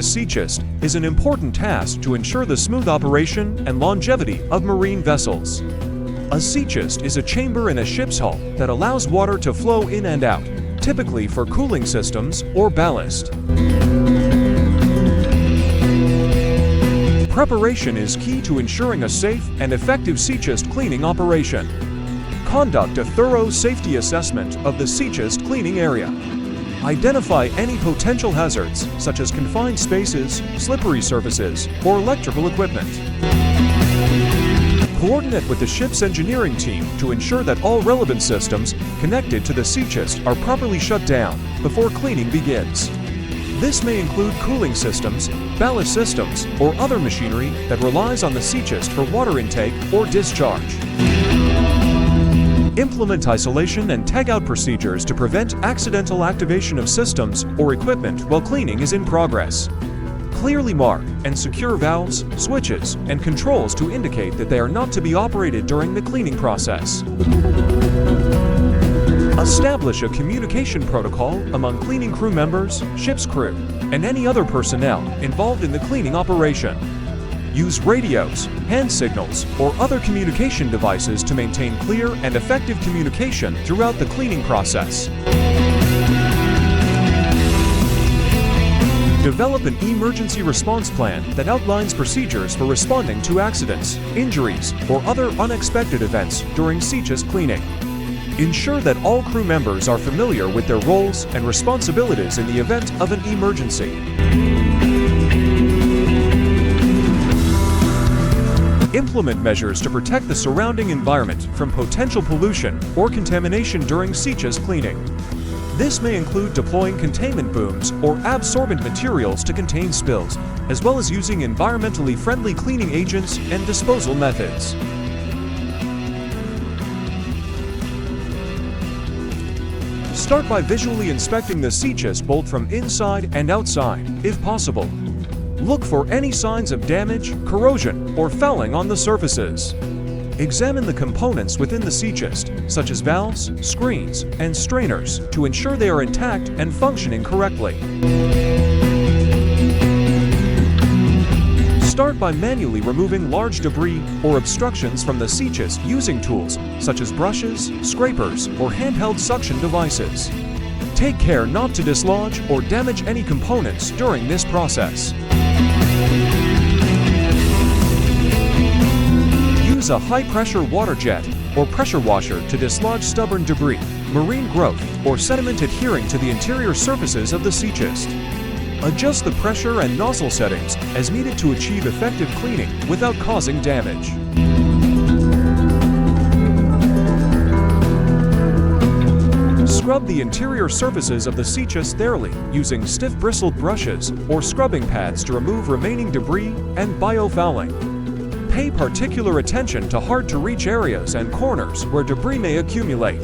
Seachest is an important task to ensure the smooth operation and longevity of marine vessels. A seachest is a chamber in a ship's hull that allows water to flow in and out, typically for cooling systems or ballast. Preparation is key to ensuring a safe and effective seachest cleaning operation. Conduct a thorough safety assessment of the seachest cleaning area. Identify any potential hazards, such as confined spaces, slippery surfaces, or electrical equipment. Coordinate with the ship's engineering team to ensure that all relevant systems connected to the seachest are properly shut down before cleaning begins. This may include cooling systems, ballast systems, or other machinery that relies on the seachest for water intake or discharge. Implement isolation and tag-out procedures to prevent accidental activation of systems or equipment while cleaning is in progress. Clearly mark and secure valves, switches, and controls to indicate that they are not to be operated during the cleaning process. Establish a communication protocol among cleaning crew members, ship's crew, and any other personnel involved in the cleaning operation. Use radios, hand signals, or other communication devices to maintain clear and effective communication throughout the cleaning process. Develop an emergency response plan that outlines procedures for responding to accidents, injuries, or other unexpected events during seachest cleaning. Ensure that all crew members are familiar with their roles and responsibilities in the event of an emergency. Implement measures to protect the surrounding environment from potential pollution or contamination during seachest cleaning. This may include deploying containment booms or absorbent materials to contain spills, as well as using environmentally friendly cleaning agents and disposal methods. Start by visually inspecting the seachest both from inside and outside, if possible. Look for any signs of damage, corrosion, or fouling on the surfaces. Examine the components within the seachest, such as valves, screens, and strainers, to ensure they are intact and functioning correctly. Start by manually removing large debris or obstructions from the seachest using tools such as brushes, scrapers, or handheld suction devices. Take care not to dislodge or damage any components during this process. Use a high-pressure water jet or pressure washer to dislodge stubborn debris, marine growth, or sediment adhering to the interior surfaces of the seachest. Adjust the pressure and nozzle settings as needed to achieve effective cleaning without causing damage. Scrub the interior surfaces of the seachest thoroughly using stiff bristled brushes or scrubbing pads to remove remaining debris and biofouling. Pay particular attention to hard-to-reach areas and corners where debris may accumulate.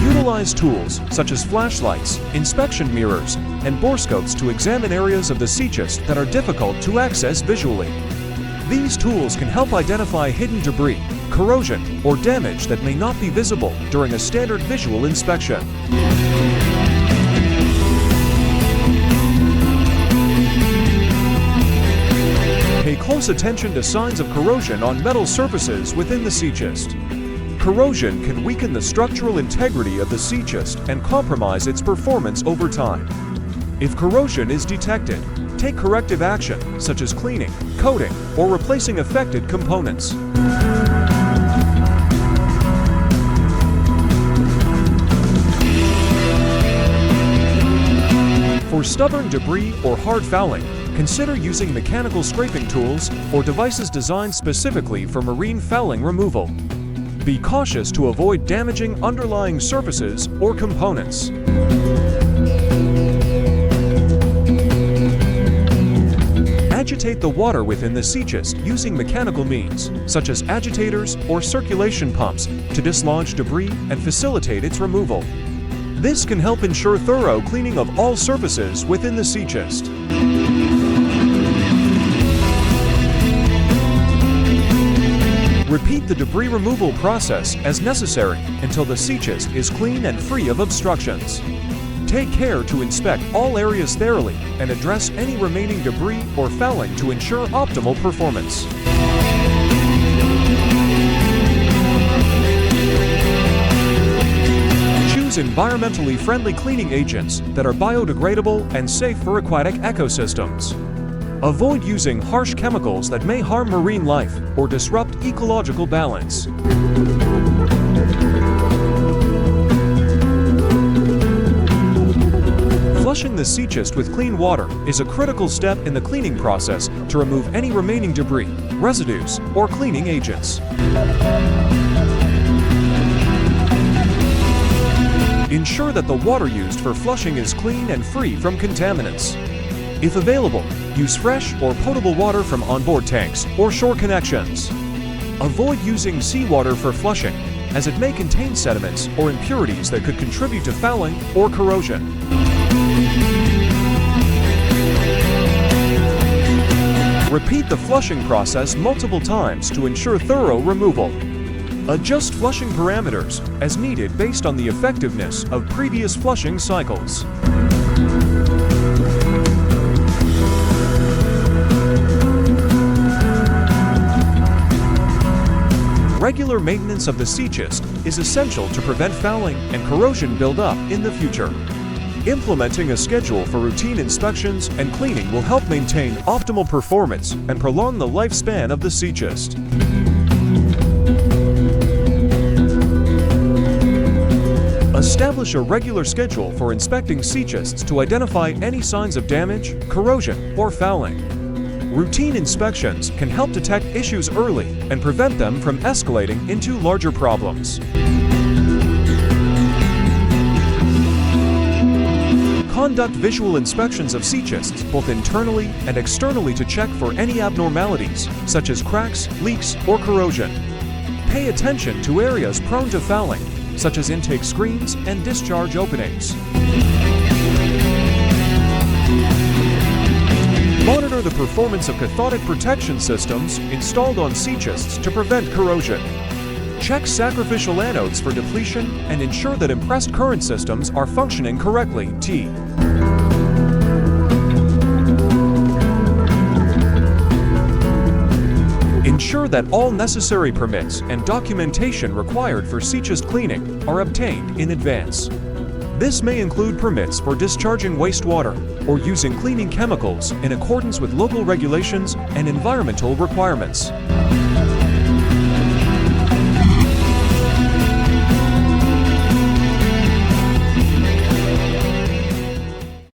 Utilize tools such as flashlights, inspection mirrors, and borescopes to examine areas of the seachest that are difficult to access visually. These tools can help identify hidden debris, corrosion, or damage that may not be visible during a standard visual inspection. Pay close attention to signs of corrosion on metal surfaces within the seachest. Corrosion can weaken the structural integrity of the seachest and compromise its performance over time. If corrosion is detected, take corrective action such as cleaning, coating, or replacing affected components. For stubborn debris or hard fouling, consider using mechanical scraping tools or devices designed specifically for marine fouling removal. Be cautious to avoid damaging underlying surfaces or components. Agitate the water within the seachest using mechanical means, such as agitators or circulation pumps, to dislodge debris and facilitate its removal. This can help ensure thorough cleaning of all surfaces within the seachest. Repeat the debris removal process as necessary until the Seachest is clean and free of obstructions. Take care to inspect all areas thoroughly and address any remaining debris or fouling to ensure optimal performance. Choose environmentally friendly cleaning agents that are biodegradable and safe for aquatic ecosystems. Avoid using harsh chemicals that may harm marine life or disrupt ecological balance. Flushing the Seachest with clean water is a critical step in the cleaning process to remove any remaining debris, residues, or cleaning agents. Ensure that the water used for flushing is clean and free from contaminants. If available, use fresh or potable water from onboard tanks or shore connections. Avoid using seawater for flushing, as it may contain sediments or impurities that could contribute to fouling or corrosion. Repeat the flushing process multiple times to ensure thorough removal. Adjust flushing parameters as needed based on the effectiveness of previous flushing cycles. Regular maintenance of the Seachest is essential to prevent fouling and corrosion buildup in the future. Implementing a schedule for routine inspections and cleaning will help maintain optimal performance and prolong the lifespan of the Seachest. Establish a regular schedule for inspecting Seachests to identify any signs of damage, corrosion, or fouling. Routine inspections can help detect issues early and prevent them from escalating into larger problems. Conduct visual inspections of Seachests both internally and externally to check for any abnormalities, such as cracks, leaks, or corrosion. Pay attention to areas prone to fouling, such as intake screens and discharge openings. Monitor the performance of cathodic protection systems installed on Seachests to prevent corrosion. Check sacrificial anodes for depletion and ensure that impressed current systems are functioning correctly. Ensure that all necessary permits and documentation required for Seachest cleaning are obtained in advance. This may include permits for discharging wastewater or using cleaning chemicals in accordance with local regulations and environmental requirements.